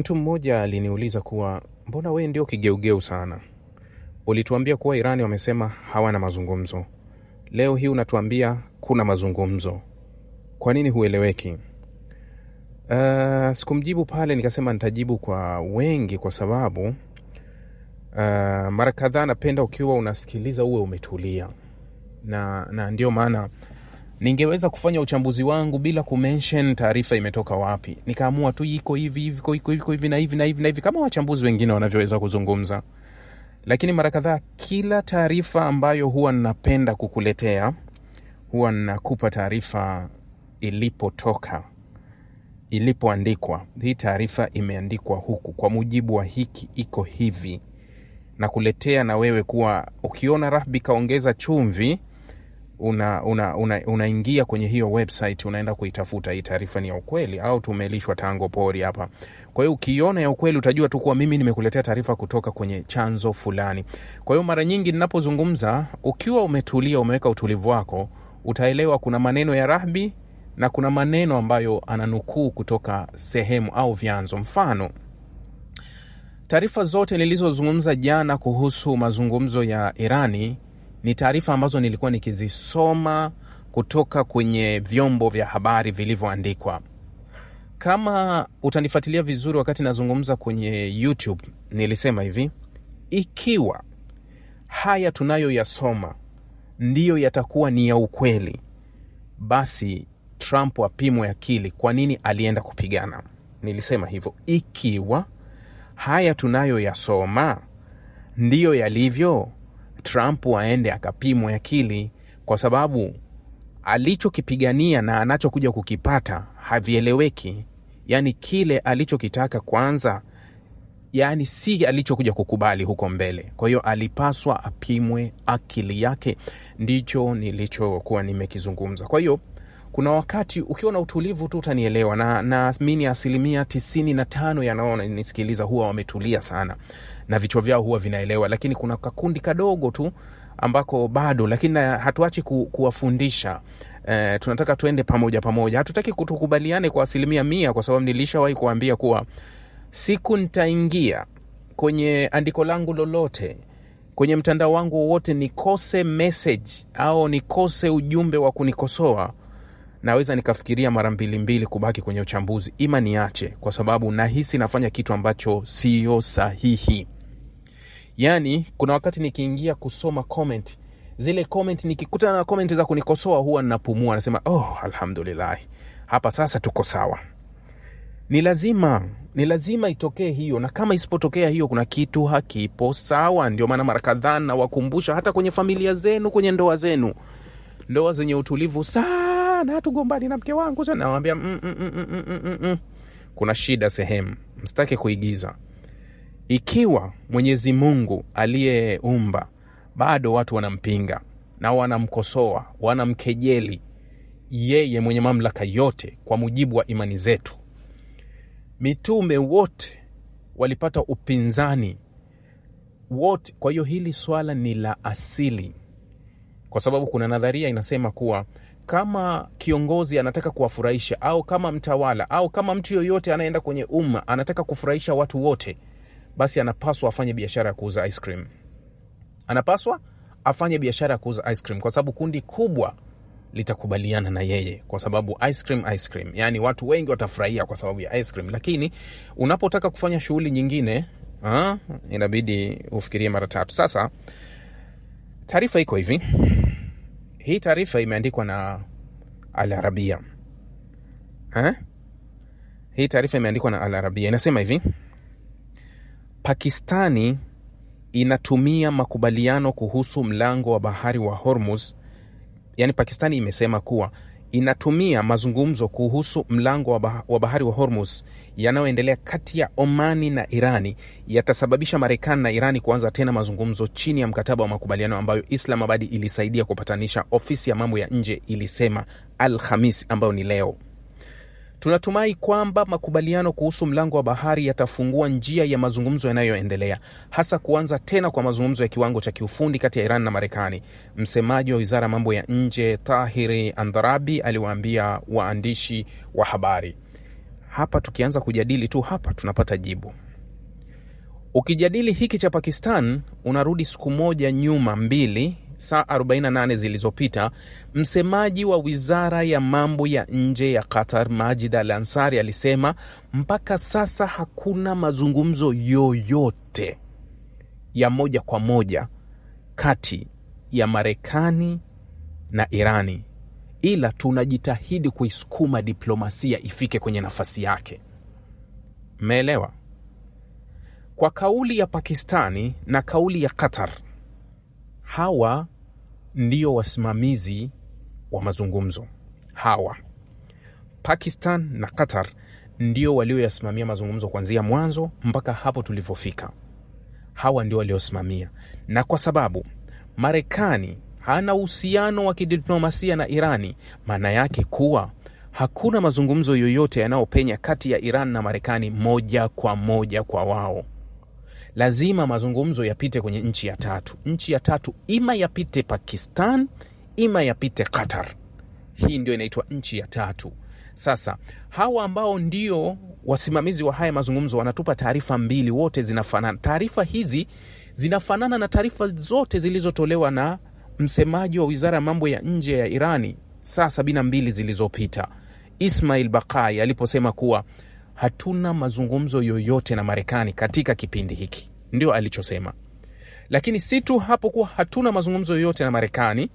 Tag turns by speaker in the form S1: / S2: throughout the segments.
S1: Mtu mmoja aliniuliza kuwa mbona wewe ndio kigeugeu sana? Ulituambia kuwa Irani wamesema hawana mazungumzo. Leo hii unatuambia kuna mazungumzo. Kwa nini hueleweki? Sikumjibu pale, nikasema nitajibu kwa wengi kwa sababu mara kadhaa napenda ukiwa unasikiliza uwe umetulia. Na ndio maana ningeweza kufanya uchambuzi wangu bila kumention taarifa imetoka wapi. Nikaamua tu iko hivi na hivi kama wachambuzi wengine wanavyoweza kuzungumza. Lakini mara kadhaa kila taarifa ambayo huwa napenda kukuletea, huwa nakupa taarifa ilipotoka, ilipoandikwa. Hii taarifa imeandikwa huku, kwa mujibu wa hiki iko hivi. Na kuletea na wewe kuwa ukiona Rahbi kaongeza chumvi, unaingia kwenye hiyo website, unaenda kuitafuta hii taarifa ni ya ukweli au tumelishwa tango pori hapa. Kwa hiyo ukiona ya ukweli utajua tu kuwa mimi nimekuletea taarifa kutoka kwenye chanzo fulani. Kwa hiyo mara nyingi ninapozungumza, ukiwa umetulia, umeweka utulivu wako, utaelewa kuna maneno ya Rahbi na kuna maneno ambayo ananukuu kutoka sehemu au vyanzo. Mfano, taarifa zote nilizozungumza jana kuhusu mazungumzo ya Irani ni taarifa ambazo nilikuwa nikizisoma kutoka kwenye vyombo vya habari vilivyoandikwa. Kama utanifuatilia vizuri wakati nazungumza kwenye YouTube, nilisema hivi: ikiwa haya tunayoyasoma ndiyo yatakuwa ni ya ukweli, basi Trump apimwe akili kwa nini alienda kupigana. Nilisema hivyo, ikiwa haya tunayoyasoma ndiyo yalivyo, Trump aende akapimwe akili, kwa sababu alichokipigania na anachokuja kukipata havieleweki. Yani kile alichokitaka kwanza, yani si alichokuja kukubali huko mbele. Kwa hiyo alipaswa apimwe akili yake. Ndicho nilichokuwa nimekizungumza. Kwa hiyo kuna wakati ukiwa na utulivu tu utanielewa, na mimi 95% yanaona nisikiliza huwa wametulia sana na vichwa vyao huwa vinaelewa. Lakini kuna kakundi kadogo tu ambako bado, lakini hatuachi kuwafundisha. Tunataka tuende pamoja. Hatutaki kutukubaliane kwa 100%, kwa sababu nilishawahi kuambia kuwa siku nitaingia kwenye andiko langu lolote, kwenye mtandao wangu wote, nikose message au nikose ujumbe wa kunikosoa, naweza nikafikiria mara mbili kubaki kwenye uchambuzi, ima niache, kwa sababu nahisi nafanya kitu ambacho sio sahihi. Yani kuna wakati nikiingia kusoma comment, zile comment nikikutana na comment za kunikosoa huwa ninapumua, nasema alhamdulillah, hapa sasa tuko sawa. Ni lazima itokee hiyo, na kama isipotokea hiyo kuna kitu hakipo sawa. Ndio maana mara kadhaa na wakumbusha, hata kwenye familia zenu, kwenye ndoa zenu, ndoa zenye utulivu sana, hatugombani na mke wangu sana, nawaambia kuna shida sehemu, msitake kuigiza. Ikiwa Mwenyezi Mungu aliyeumba bado watu wanampinga na wanamkosoa, wanamkejeli yeye mwenye mamlaka yote, kwa mujibu wa imani zetu, mitume wote walipata upinzani wote. Kwa hiyo hili swala ni la asili, kwa sababu kuna nadharia inasema kuwa kama kiongozi anataka kuwafurahisha, au kama mtawala, au kama mtu yoyote anaenda kwenye umma anataka kufurahisha watu wote, basi anapaswa afanye biashara ya kuuza ice cream. Anapaswa afanye biashara ya kuuza ice cream, kwa sababu kundi kubwa litakubaliana na yeye, kwa sababu ice cream, yani watu wengi watafurahia kwa sababu ya ice cream. Lakini unapotaka kufanya shughuli nyingine, inabidi ufikirie mara tatu. Sasa taarifa iko hivi. Hii taarifa imeandikwa na Al Arabia. Hii taarifa imeandikwa na Al Arabia. Inasema hivi: Pakistani inatumia makubaliano kuhusu mlango wa bahari wa Hormuz. Yani Pakistani imesema kuwa inatumia mazungumzo kuhusu mlango wa bahari wa Hormuz yanayoendelea kati ya Omani na Irani yatasababisha Marekani na Irani kuanza tena mazungumzo chini ya mkataba wa makubaliano ambayo Islamabad ilisaidia kupatanisha. Ofisi ya mambo ya nje ilisema Alhamisi, ambayo ni leo. Tunatumai kwamba makubaliano kuhusu mlango wa bahari yatafungua njia ya mazungumzo yanayoendelea, hasa kuanza tena kwa mazungumzo ya kiwango cha kiufundi kati ya Iran na Marekani. Msemaji wa Wizara ya Mambo ya Nje Tahiri Andarabi aliwaambia waandishi wa habari. hapa tukianza kujadili tu hapa tunapata jibu. Ukijadili hiki cha Pakistan, unarudi siku moja nyuma, 2 saa 48 zilizopita, msemaji wa wizara ya mambo ya nje ya Qatar, Majid Al-Ansari, alisema mpaka sasa hakuna mazungumzo yoyote ya moja kwa moja kati ya Marekani na Irani, ila tunajitahidi kuisukuma diplomasia ifike kwenye nafasi yake. Umeelewa? Kwa kauli ya Pakistani na kauli ya Qatar, hawa ndio wasimamizi wa mazungumzo. Hawa Pakistan na Qatar ndio walioyasimamia mazungumzo kuanzia mwanzo mpaka hapo tulipofika. Hawa ndio waliosimamia, na kwa sababu Marekani hana uhusiano wa kidiplomasia na Irani, maana yake kuwa hakuna mazungumzo yoyote yanayopenya kati ya Iran na Marekani moja kwa moja kwa wao. Lazima mazungumzo yapite kwenye nchi ya tatu. Nchi ya tatu ima yapite Pakistan, ima yapite Qatar. Hii ndio inaitwa nchi ya tatu. Sasa hawa ambao ndio wasimamizi wa haya mazungumzo wanatupa taarifa mbili, wote zinafanana. Taarifa hizi zinafanana na taarifa zote zilizotolewa na msemaji wa wizara ya mambo ya nje ya Irani saa 72 zilizopita, Ismail Baqai, aliposema kuwa hatuna mazungumzo yoyote na Marekani katika kipindi hiki. Ndio alichosema. Lakini si tu hapo kuwa hatuna mazungumzo yoyote na Marekani,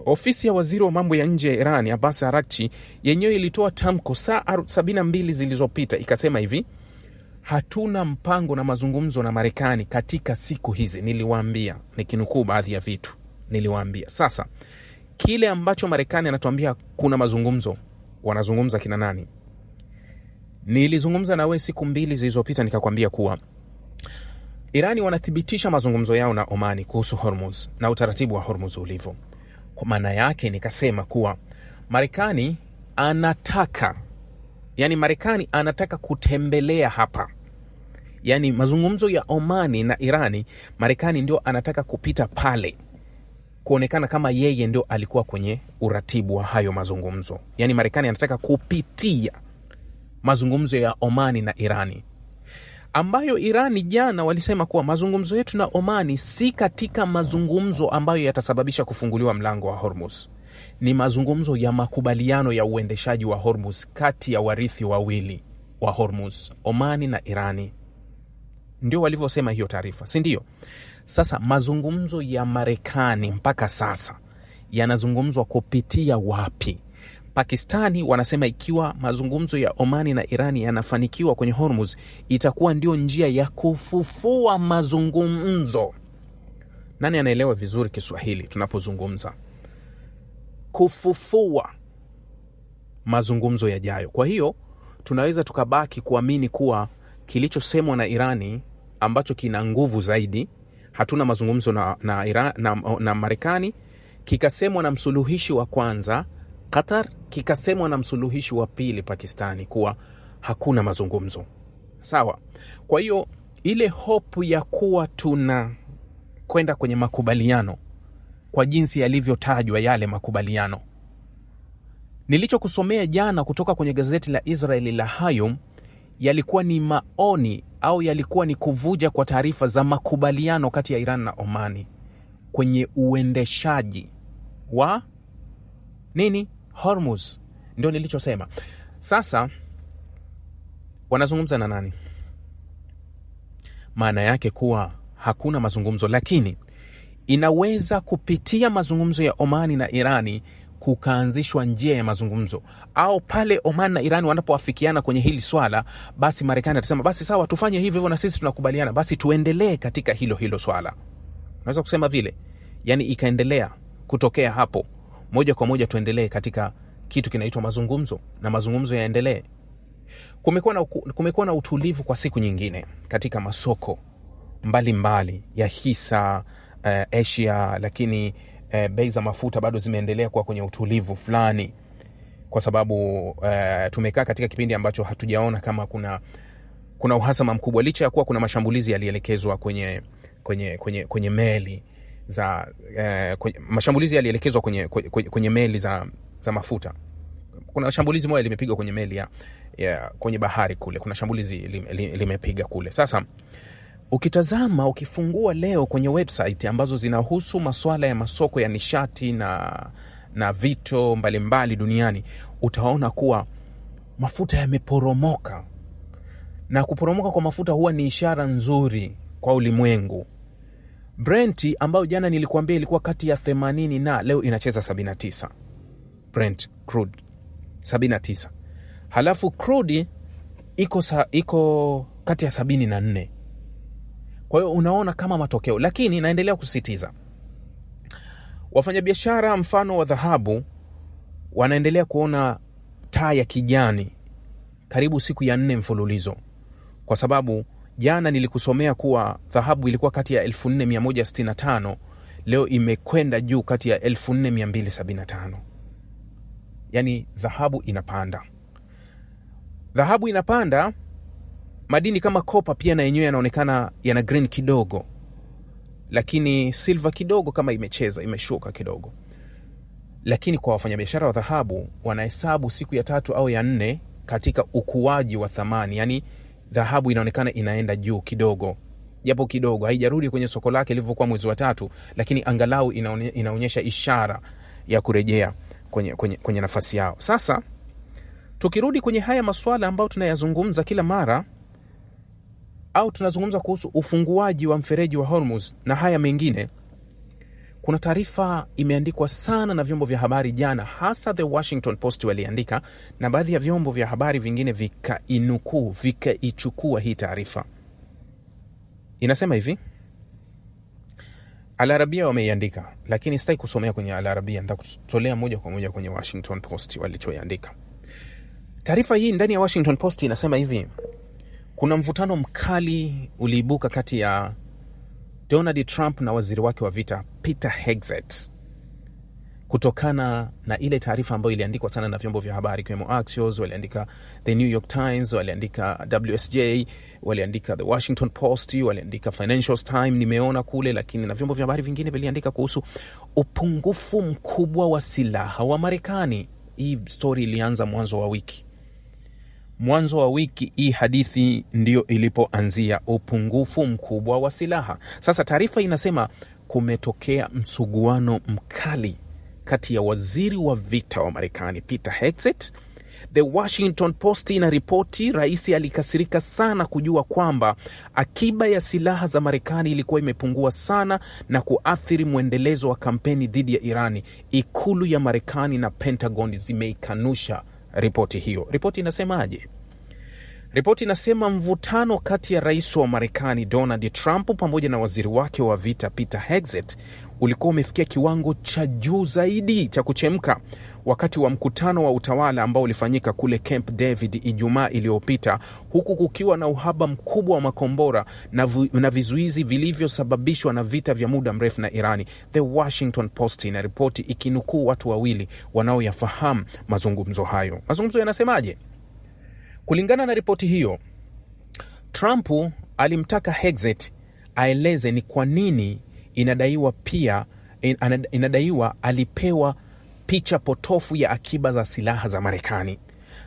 S1: ofisi ya waziri wa mambo ya nje ya Irani, Abbas Araghchi, yenyewe ilitoa tamko saa 72 zilizopita ikasema hivi: hatuna mpango na mazungumzo na Marekani katika siku hizi. Niliwaambia, nikinukuu baadhi ya vitu, niliwaambia. Sasa kile ambacho Marekani anatuambia kuna mazungumzo, wanazungumza kina nani? Nilizungumza na wewe siku 2 zilizopita nikakwambia kuwa Irani wanathibitisha mazungumzo yao na Omani kuhusu Hormuz na utaratibu wa Hormuz ulivyo. Kwa maana yake nikasema kuwa Marekani anataka kutembelea hapa. Yani mazungumzo ya Omani na Irani, Marekani ndio anataka kupita pale, kuonekana kama yeye ndio alikuwa kwenye uratibu wa hayo mazungumzo. Yani Marekani anataka kupitia mazungumzo ya Omani na Irani, ambayo Irani jana walisema kuwa mazungumzo yetu na Omani si katika mazungumzo ambayo yatasababisha kufunguliwa mlango wa Hormuz. Ni mazungumzo ya makubaliano ya uendeshaji wa Hormuz kati ya warithi wawili wa Hormuz, Omani na Irani. Ndio walivyosema hiyo taarifa, si ndio? Sasa mazungumzo ya Marekani mpaka sasa yanazungumzwa kupitia wapi? Pakistani wanasema ikiwa mazungumzo ya Omani na Irani yanafanikiwa kwenye Hormuz, itakuwa ndio njia ya kufufua mazungumzo. Nani anaelewa vizuri Kiswahili tunapozungumza? Kufufua mazungumzo yajayo. Kwa hiyo tunaweza tukabaki kuamini kuwa kilichosemwa na Irani ambacho kina nguvu zaidi, hatuna mazungumzo na Marekani, kikasemwa na msuluhishi wa kwanza Qatar, kikasemwa na msuluhishi wa pili Pakistani kuwa hakuna mazungumzo. Sawa. Kwa hiyo ile hope ya kuwa tuna kwenda kwenye makubaliano kwa jinsi yalivyotajwa yale makubaliano, nilichokusomea jana kutoka kwenye gazeti la Israeli la Hayom, yalikuwa ni maoni au yalikuwa ni kuvuja kwa taarifa za makubaliano kati ya Iran na Omani kwenye uendeshaji wa nini? Hormuz. Ndio nilichosema. Sasa wanazungumza na nani? Maana yake kuwa hakuna mazungumzo, lakini inaweza kupitia mazungumzo ya Omani na Irani kukaanzishwa njia ya mazungumzo, au pale Oman na Iran wanapoafikiana kwenye hili swala, basi Marekani atasema basi sawa, tufanye hivyo na sisi tunakubaliana, basi tuendelee katika hilo swala. Unaweza kusema vile, yani ikaendelea kutokea hapo moja kwa moja, tuendelee katika kitu kinaitwa mazungumzo na mazungumzo yaendelee. Kumekuwa na utulivu kwa siku nyingine katika masoko mbalimbali ya hisa Asia, lakini bei za mafuta bado zimeendelea kuwa kwenye utulivu fulani, kwa sababu tumekaa katika kipindi ambacho hatujaona kama kuna uhasama mkubwa, licha ya kuwa kuna mashambulizi yalielekezwa kwenye meli za mashambulizi yalielekezwa kwenye meli za mafuta kuna shambulizi moja limepigwa kwenye meli ya kwenye bahari kule. Kuna shambulizi limepiga kule. Sasa ukitazama, ukifungua leo kwenye website ambazo zinahusu masuala ya masoko ya nishati na vito mbalimbali duniani, utaona kuwa mafuta yameporomoka. Na kuporomoka kwa mafuta huwa ni ishara nzuri kwa ulimwengu. Brent ambayo jana nilikuambia ilikuwa kati ya 80 na leo inacheza 79. Brent crude 79. Halafu crude iko kati ya 74. Kwa hiyo unaona kama matokeo, lakini naendelea kusisitiza. Wafanyabiashara mfano wa dhahabu wanaendelea kuona taa ya kijani karibu siku ya 4 mfululizo. Kwa sababu jana nilikusomea kuwa dhahabu ilikuwa kati ya 4165, leo imekwenda juu kati ya 4275. Yaani dhahabu inapanda. Dhahabu inapanda, madini kama copper pia na yenyewe yanaonekana yana green kidogo. Lakini silver kidogo kama imeshuka kidogo. Lakini kwa wafanyabiashara wa dhahabu wanahesabu siku ya 3 au ya 4 katika ukuaji wa thamani. Yaani dhahabu inaonekana inaenda juu kidogo. Japo kidogo, haijarudi kwenye soko lake ilivyokuwa mwezi wa 3, lakini angalau inaonyesha ishara ya kurejea kwenye nafasi yao. Sasa tukirudi kwenye haya masuala ambayo tunayazungumza kila mara, au tunazungumza kuhusu ufunguaji wa mfereji wa Hormuz na haya mengine, kuna taarifa imeandikwa sana na vyombo vya habari jana, hasa The Washington Post waliandika, na baadhi ya vyombo vya habari vingine vikaichukua hii taarifa. Inasema hivi, Al Arabia wameiandika, lakini sitaki kusomea kwenye Al Arabia, nitakutolea moja kwa moja kwenye Washington Post walichoiandika. Taarifa hii ndani ya Washington Post inasema hivi: kuna mvutano mkali uliibuka kati ya Donald Trump na waziri wake wa vita Peter Hegseth, kutokana na ile taarifa ambayo iliandikwa sana na vyombo vya habari kama Axios, waliandika The New York Times, waliandika WSJ, waliandika The Washington Post, waliandika Financial Times nimeona kule, lakini na vyombo vya habari vingine viliandika kuhusu upungufu mkubwa wa silaha wa Marekani. Hii story ilianza mwanzo wa wiki hii hadithi ndio ilipoanzia, upungufu mkubwa wa silaha. Sasa taarifa inasema kumetokea msuguano mkali kati ya waziri wa vita wa Marekani Peter Hegseth. The Washington Post inaripoti rais alikasirika sana kujua kwamba akiba ya silaha za Marekani ilikuwa imepungua sana na kuathiri mwendelezo wa kampeni dhidi ya Irani. Ikulu ya Marekani na Pentagon zimeikanusha ripoti hiyo. Ripoti inasemaje? Ripoti inasema mvutano kati ya rais wa Marekani Donald Trump pamoja na waziri wake wa vita Peter Hegseth ulikuwa umefikia kiwango cha juu zaidi cha kuchemka wakati wa mkutano wa utawala ambao ulifanyika kule Camp David Ijumaa iliyopita, huku kukiwa na uhaba mkubwa wa makombora na vizuizi vilivyosababishwa na vita vya muda mrefu na Irani. The Washington Post inaripoti ikinukuu watu wawili wanaoyafahamu mazungumzo hayo. Mazungumzo yanasemaje? Kulingana na ripoti hiyo, Trump alimtaka Hegseth aeleze ni kwa nini inadaiwa alipewa picha potofu ya akiba za silaha za Marekani.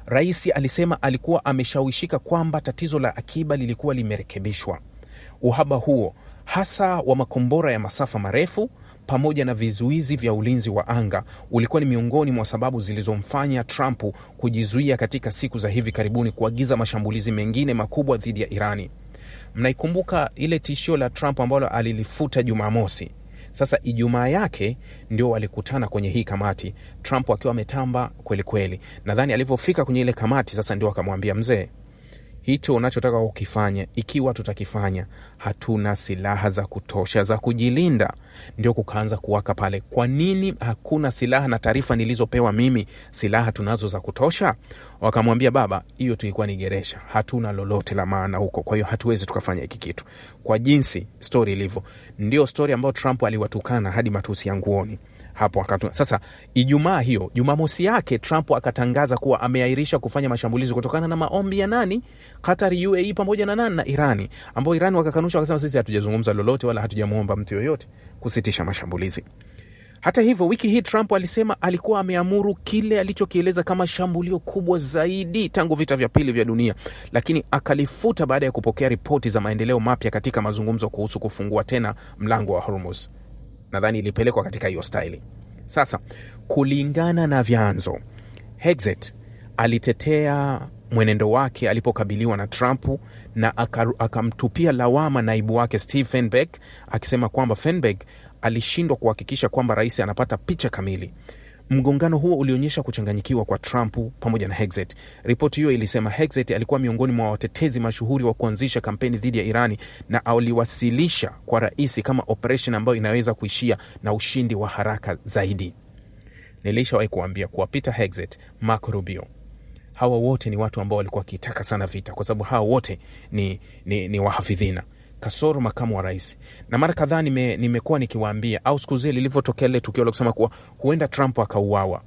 S1: Rais alisema alikuwa ameshawishika kwamba tatizo la akiba lilikuwa limerekebishwa. Uhaba huo, hasa wa makombora ya masafa marefu pamoja na vizuizi vya ulinzi wa anga, ulikuwa ni miongoni mwa sababu zilizomfanya Trump kujizuia katika siku za hivi karibuni kuagiza mashambulizi mengine makubwa dhidi ya Irani. Mnaikumbuka ile tishio la Trump ambalo alilifuta Jumamosi. Sasa Ijumaa yake ndio walikutana kwenye hii kamati, Trump akiwa ametamba kweli kweli. Nadhani alipofika kwenye ile kamati sasa ndio akamwambia, mzee, hicho unachotaka kukifanya, ikiwa tutakifanya, hatuna silaha za kutosha za kujilinda. Ndio kukaanza kuwaka pale, kwa nini hakuna silaha na taarifa nilizopewa mimi silaha tunazo za kutosha? Wakamwambia, baba, hiyo tulikuwa ni geresha, hatuna lolote la maana huko, kwa hiyo hatuwezi tukafanya hiki kitu. Kwa jinsi story ilivyo, ndio story ambayo Trump aliwatukana hadi matusi ya nguoni hapo wakati. Sasa Ijumaa hiyo, Jumamosi yake, Trump akatangaza kuwa ameahirisha kufanya mashambulizi kutokana na maombi ya nani? Qatar, UAE pamoja na nani? Na Irani, ambao Irani wakakanusha, wakasema sisi hatujazungumza lolote wala hatujamuomba mtu yoyote kusitisha mashambulizi. Hata hivyo, wiki hii Trump alisema alikuwa ameamuru kile alichokieleza kama shambulio kubwa zaidi tangu vita vya pili vya dunia, lakini akalifuta baada ya kupokea ripoti za maendeleo mapya katika mazungumzo kuhusu kufungua tena mlango wa Hormuz. Nadhani ilipelekwa katika hiyo staili. Sasa, kulingana na vyanzo, Hegseth alitetea mwenendo wake alipokabiliwa na Trump na akamtupia lawama naibu wake Steve Feinberg, akisema kwamba Feinberg alishindwa kuhakikisha kwamba rais anapata picha kamili. Mgongano huo ulionyesha kuchanganyikiwa kwa Trump pamoja na Hegseth. Ripoti hiyo ilisema Hegseth alikuwa miongoni mwa watetezi mashuhuri wa kuanzisha kampeni dhidi ya Irani na aliwasilisha kwa rais kama operation ambayo inaweza kuishia na ushindi wa haraka zaidi. Nilishawahi kuambia kuwa Peter Hegseth, Marco Rubio, hawa wote ni watu ambao walikuwa wakitaka sana vita, kwa sababu hawa wote ni wahafidhina, kasoro makamu wa rais. Na mara kadhaa nimekuwa nikiwaambia, au siku zile lilivyotokea ile tukio la kusema kuwa huenda Trump akauawa,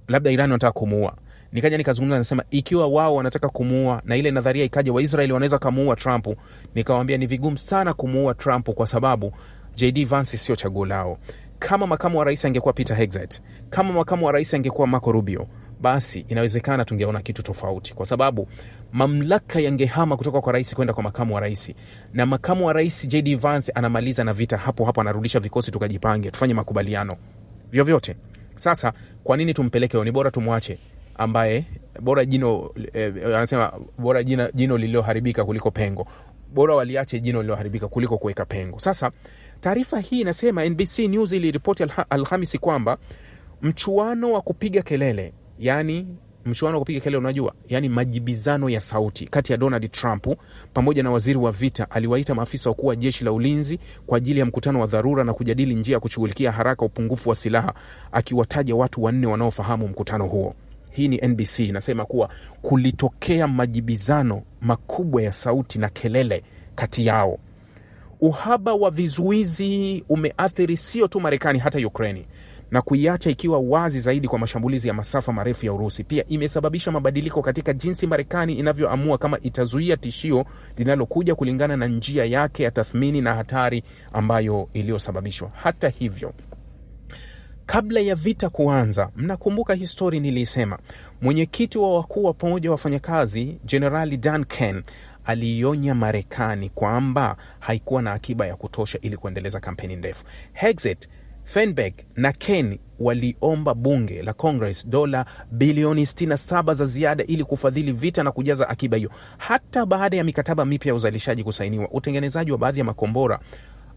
S1: labda Iran wanataka kumuua, nikaja nikazungumza nasema ikiwa wao wanataka kumuua na ile nadharia ikaja Waisraeli wanaweza kumuua Trump, nikawaambia ni vigumu sana kumuua Trump kwa sababu JD Vance sio chaguo lao. Kama makamu wa rais angekuwa Peter Hegseth, kama makamu wa rais angekuwa Marco Rubio, basi inawezekana tungeona kitu tofauti, kwa sababu mamlaka yangehama kutoka kwa rais kwenda kwa makamu wa rais, na makamu wa rais JD Vance anamaliza na vita hapo hapo, anarudisha vikosi, tukajipange tufanye makubaliano vyovyote. Sasa kwa nini tumpeleke? Ni bora tumwache, ambaye bora anasema bora jino lililoharibika kuliko pengo. Bora waliache jino lililoharibika kuliko kuweka pengo. Sasa taarifa hii inasema NBC News iliripoti Alhamisi kwamba mchuano wa kupiga kelele, unajua, yani majibizano ya sauti kati ya Donald Trump pamoja na waziri wa vita, aliwaita maafisa wakuu wa jeshi la ulinzi kwa ajili ya mkutano wa dharura na kujadili njia ya kushughulikia haraka upungufu wa silaha, akiwataja watu 4 wanaofahamu mkutano huo. Hii ni NBC inasema kuwa kulitokea majibizano makubwa ya sauti na kelele kati yao. Uhaba wa vizuizi umeathiri sio tu Marekani, hata Ukraine, na kuiacha ikiwa wazi zaidi kwa mashambulizi ya masafa marefu ya Urusi. Pia imesababisha mabadiliko katika jinsi Marekani inavyoamua kama itazuia tishio linalokuja kulingana na njia yake ya tathmini na hatari ambayo iliyosababishwa. Hata hivyo, kabla ya vita kuanza, mnakumbuka histori nilisema, mwenyekiti wa wakuu wa pamoja wafanyakazi Generali Dan Kane alionya Marekani kwamba haikuwa na akiba ya kutosha ili kuendeleza kampeni ndefu. Hegseth, Feinberg na Kane waliomba bunge la Congress dola bilioni 67 za ziada ili kufadhili vita na kujaza akiba hiyo. Hata baada ya mikataba mipya ya uzalishaji kusainiwa, utengenezaji wa baadhi ya makombora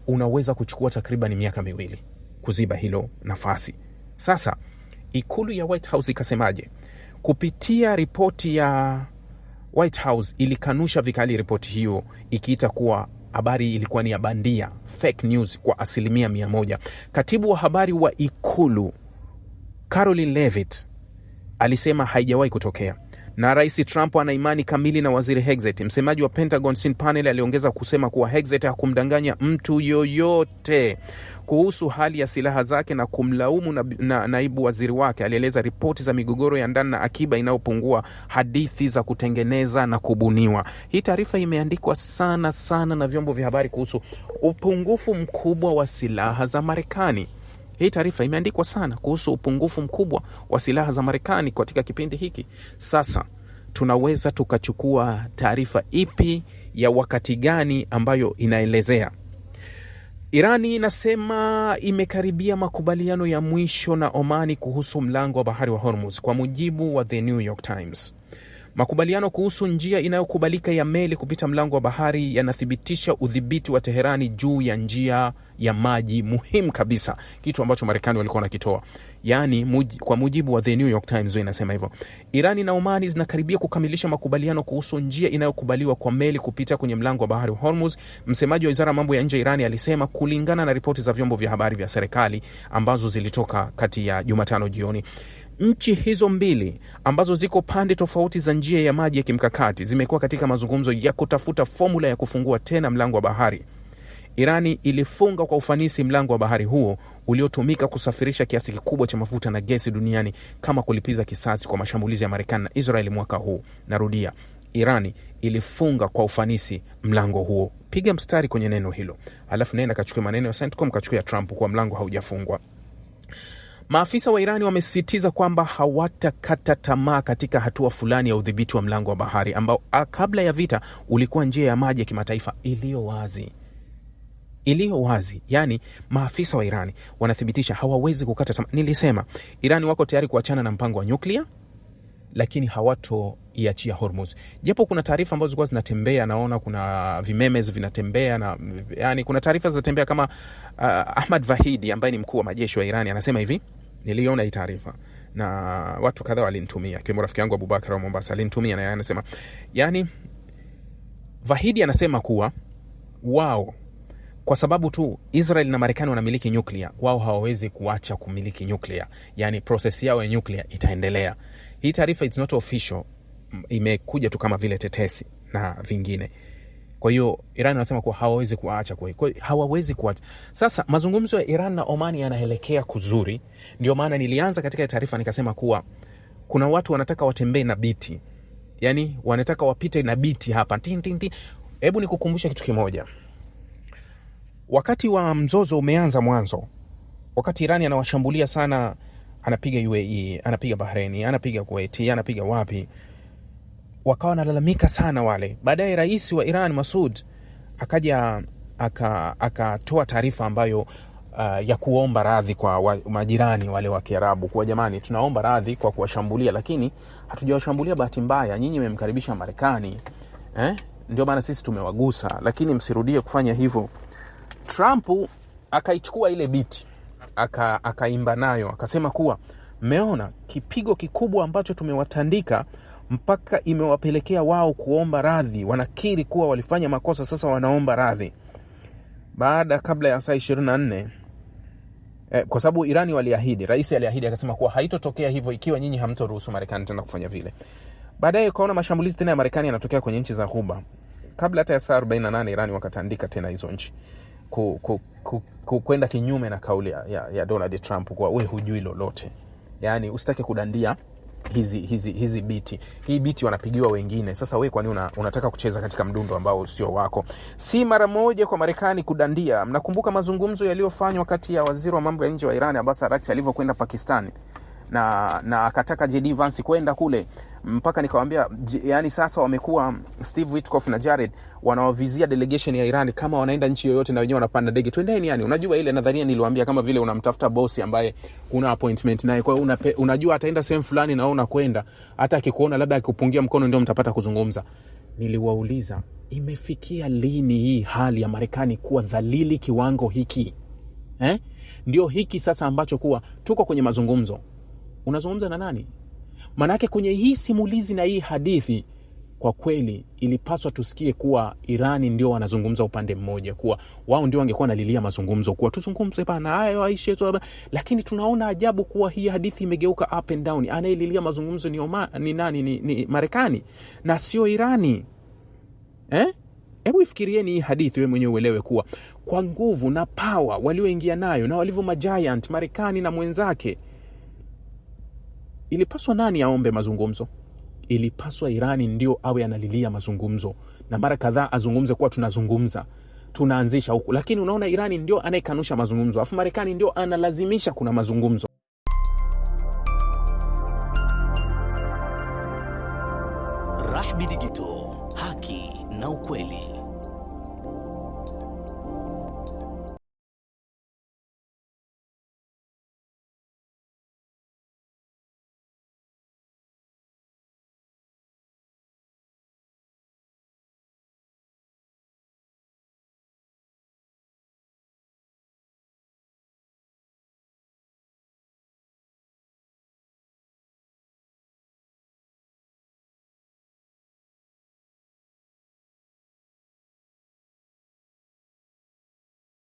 S1: unaweza kuchukua takriban miaka 2 kuziba hilo nafasi. Sasa ikulu ya White House ikasemaje? Kupitia ripoti ya White House ilikanusha vikali ripoti hiyo, ikiita kuwa habari ilikuwa ni ya bandia, fake news kwa 100%. Katibu wa habari wa ikulu Caroline Leavitt alisema haijawahi kutokea, na Rais Trump ana imani kamili na waziri Hegseth. Msemaji wa Pentagon Sean Parnell aliongeza kusema kuwa Hegseth hakumdanganya mtu yoyote kuhusu hali ya silaha zake na kumlaumu na naibu waziri wake. Alieleza ripoti za migogoro ya ndani na akiba inayopungua, hadithi za kutengeneza na kubuniwa. Hii taarifa imeandikwa sana na vyombo vya habari kuhusu upungufu mkubwa wa silaha za Marekani. Hii taarifa imeandikwa sana kuhusu upungufu mkubwa wa silaha za Marekani katika kipindi hiki. Sasa tunaweza tukachukua taarifa ipi ya wakati gani ambayo inaelezea? Irani inasema imekaribia makubaliano ya mwisho na Omani kuhusu mlango wa bahari wa Hormuz, kwa mujibu wa The New York Times. Makubaliano kuhusu njia inayokubalika ya meli kupita mlango wa bahari yanathibitisha udhibiti wa Teherani juu ya njia ya maji muhimu kabisa, kitu ambacho Marekani walikuwa wanakitoa. Yani kwa mujibu wa The New York Times inasema hivyo. Irani na Omani zinakaribia kukamilisha makubaliano kuhusu njia inayokubaliwa kwa meli kupita kwenye mlango wa bahari wa Hormuz. Msemaji wa Wizara ya Mambo ya Nje Irani alisema, kulingana na ripoti za vyombo vya habari vya serikali ambazo zilitoka kati ya Jumatano jioni. Nchi hizo mbili ambazo ziko pande tofauti za njia ya maji ya kimkakati zimekuwa katika mazungumzo ya kutafuta formula ya kufungua tena mlango wa bahari. Irani ilifunga kwa ufanisi mlango wa bahari huo uliotumika kusafirisha kiasi kikubwa cha mafuta na gesi duniani kama kulipiza kisasi kwa mashambulizi ya Marekani na Israeli mwaka huu. Narudia, Irani ilifunga kwa ufanisi mlango huo. Piga mstari kwenye neno hilo, alafu nenda kachukue maneno ya CENTCOM, kachukue ya Trump kwa mlango haujafungwa. Maafisa wa Irani wamesisitiza kwamba hawatakata tamaa katika hatua fulani ya udhibiti wa mlango wa bahari ambao kabla ya vita ulikuwa njia ya maji ya kimataifa iliyo wazi. Yani maafisa wa Irani wanathibitisha hawawezi kukata tamaa. Nilisema Irani wako tayari kuachana na mpango wa nyuklia, lakini hawatoiachia Hormuz. Japo kuna taarifa ambazo zilikuwa zinatembea, naona kuna vimemes vinatembea na yani kuna taarifa zinatembea kama Ahmad Vahidi ambaye ni mkuu wa majeshi wa Irani anasema hivi, niliona hii taarifa na watu kadhaa walinitumia, kwa rafiki yangu Abubakar wa Mombasa alinitumia, na anasema yani Vahidi anasema kuwa wao kwa sababu tu Israel na Marekani wanamiliki nyuklia, wao hawawezi kuacha kumiliki nyuklia. Yani process yao ya nyuklia itaendelea. Hii taarifa it's not official, imekuja tu kama vile tetesi na vingine. Kwa hiyo Iran wanasema kuwa hawawezi kuacha hawawezi kuacha. Sasa mazungumzo ya Iran na Oman yanaelekea kuzuri. Ndio maana nilianza katika taarifa nikasema kuwa kuna watu wanataka watembee na biti. Yani wanataka wapite na biti hapa. Hebu nikukumbusha kitu kimoja. Wakati wa mzozo umeanza mwanzo, wakati Irani anawashambulia sana, anapiga UAE, anapiga Bahrain, anapiga Kuwait, anapiga wapi, wakawa wanalalamika sana wale. Baadaye rais wa Iran Masoud akaja akatoa taarifa ambayo ya kuomba radhi kwa majirani wale wa Kiarabu, kwa jamani, tunaomba radhi kwa kuwashambulia, lakini hatujawashambulia bahati mbaya, nyinyi mmemkaribisha Marekani, ndio maana sisi tumewagusa, lakini msirudie kufanya hivyo. Trump akaichukua ile biti, akaimba nayo, akasema kuwa mmeona kipigo kikubwa ambacho tumewatandika mpaka imewapelekea wao kuomba radhi, wanakiri kuwa walifanya makosa, sasa wanaomba radhi. Kabla ya saa 24, kwa sababu Irani waliahidi, rais aliahidi akasema kuwa haitotokea hivyo ikiwa nyinyi hamtoruhusu Marekani tena kufanya vile. Baadaye kaona mashambulizi tena ya Marekani yanatokea kwenye nchi za Ghuba. Kabla hata ya saa 48 Irani wakatandika tena hizo nchi, kwenda kinyume na kauli ya Donald Trump kwa wewe hujui lolote. Yani usitake kudandia hizi biti. Hii biti wanapigiwa wengine. Sasa wewe kwa nini unataka kucheza katika mdundo ambao sio wako? Si mara moja kwa Marekani kudandia. Mnakumbuka mazungumzo yaliyofanywa kati ya waziri wa mambo ya nje wa Iran Abbas Araghchi alivyokwenda Pakistan na akataka JD Vance kwenda kule, mpaka nikamwambia yani sasa wamekuwa Steve Witkoff na Jared wanawavizia delegation ya Iran kama wanaenda nchi yoyote na wenyewe wanapanda ndege, twendeni. Yani unajua ile nadharia niliwaambia, kama vile unamtafuta boss ambaye una appointment naye, kwa hiyo unajua ataenda sehemu fulani na unakwenda, hata akikuona labda akikupungia mkono ndio mtapata kuzungumza. Niliwauliza, imefikia lini hii hali ya Marekani kuwa dhalili kiwango hiki? Ndio hiki sasa ambacho kuwa tuko kwenye mazungumzo. Unazungumza na nani? Manake kwenye hii simulizi na hii hadithi, kwa kweli ilipaswa tusikie kuwa Irani ndio wanazungumza upande mmoja, kuwa wao ndio wangekuwa nalilia mazungumzo, kuwa tuzungumze bana hayo aishe tu. Lakini tunaona ajabu kuwa hii hadithi imegeuka up and down. Anayelilia mazungumzo ni nani? Ni Marekani na sio Irani. Hebu ifikirieni hii hadithi wewe mwenyewe uelewe kuwa kwa nguvu na power walioingia nayo na walivyo majiant Marekani na mwenzake, ilipaswa nani aombe mazungumzo? Ilipaswa Irani ndio awe analilia mazungumzo, na mara kadhaa azungumze kuwa tunazungumza, tunaanzisha huku. Lakini unaona Irani ndio anayekanusha mazungumzo, afu Marekani ndio analazimisha kuna mazungumzo.